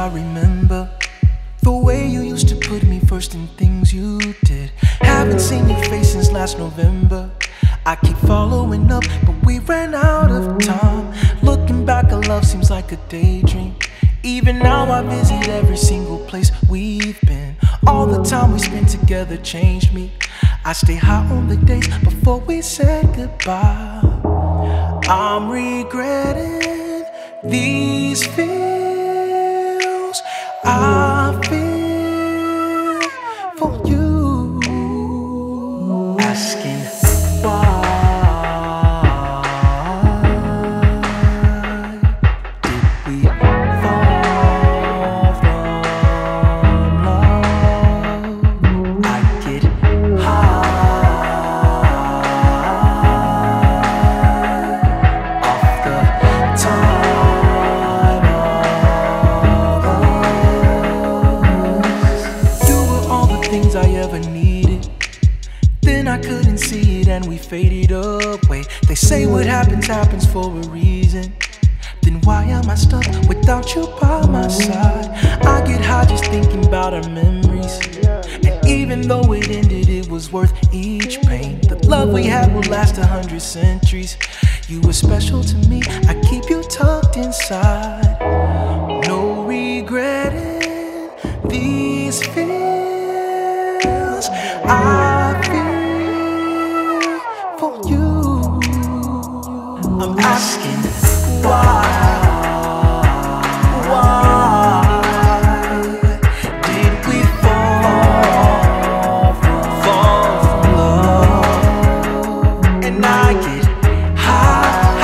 I remember. The way you used to put me first in things you did. Haven't seen your face since last November. I keep following up, but we ran out of time. Looking back, our love seems like a daydream. Even now I visit every single place we've been. All the time we spent together changed me. I stay high on the days before we said goodbye. I'm regretting these feels I feel for you. Asking why did we fall from love? I get high off the time of us. You were all the things I ever needed. Then I couldn't see it and we faded away. They say what happens, happens for a reason. Then why am I stuck without you by my side? I get high just thinking about our memories. And even though it ended, it was worth each pain. The love we had will last 100 centuries. You were special to me, I keep you tucked inside. No regretting these feels I feel for you. I'm asking why did we fall from love? And I get high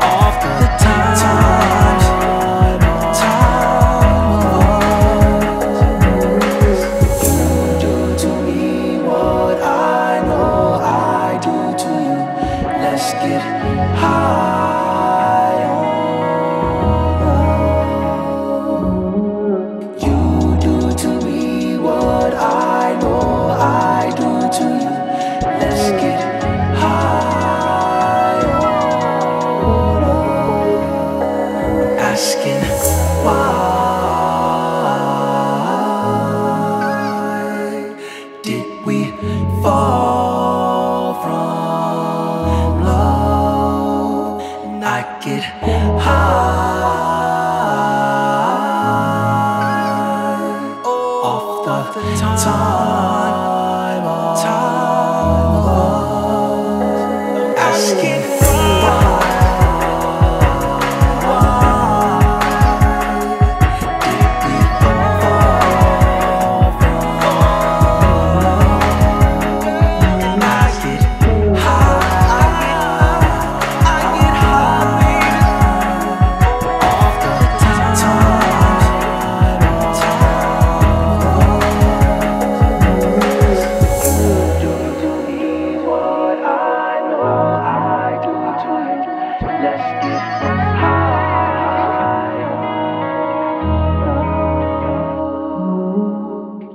off the time of us. You do to me what I know I do to you. Let's get high on love. You do to me what I know I do to you. Let's get high on love. Asking why did we fall from love? And I get high off the time of us. Asking why did we fall from love? And I get high off the You do to me what I know I do to you. Let's get high on love.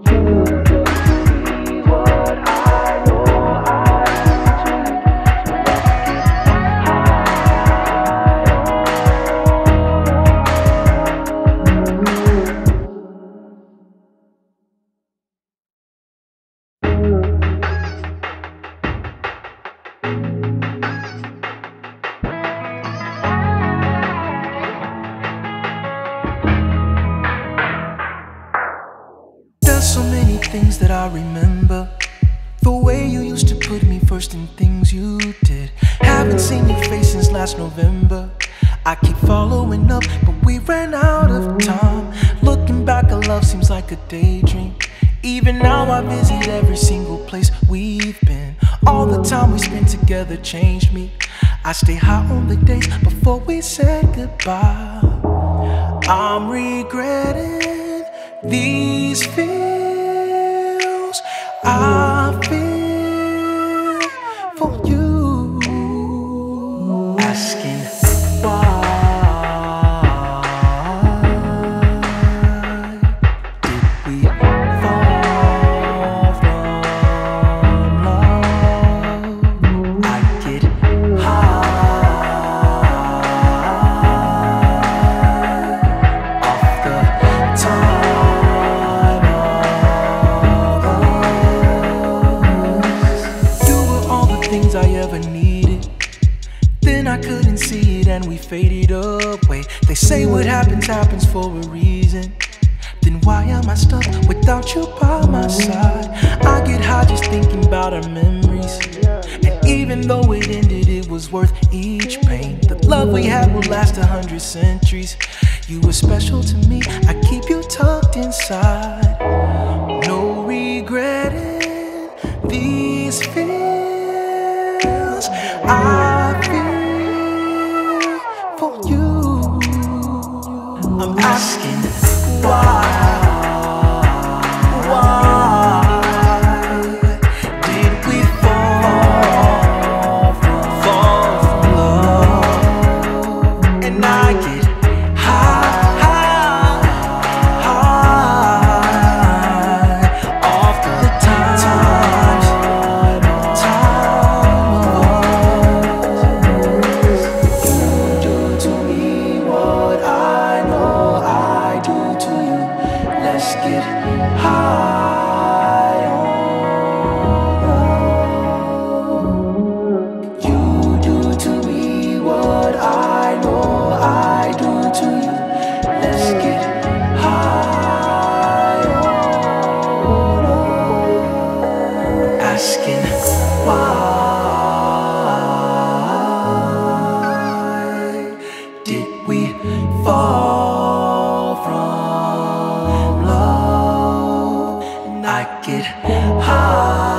You do to me what I know I do to you. Let's get There's so many things that I remember. The way you used to put me first in things you did. Haven't seen your face since last November. I keep following up, but we ran out of time. Looking back, our love seems like a daydream. Even now I visit every single place we've been. All the time we spent together changed me. I stay high on the days before we said goodbye. I'm regretting these feels I feel for you. Asking why did we fall from love? I get high fade away. They say what happens, happens for a reason. Then why am I stuck without you by my side? I get high just thinking about our memories. And even though it ended, it was worth each pain. The love we had will last 100 centuries. You were special to me, I keep you tucked inside. No regretting these feels I feel for you. I'm asking why did we fall from love? And I get high off the time you do to me what I know I do to you. Let's get high on love. You do to me what I know I do to you. Let's get high on love. Asking why did we fall from love? And I get high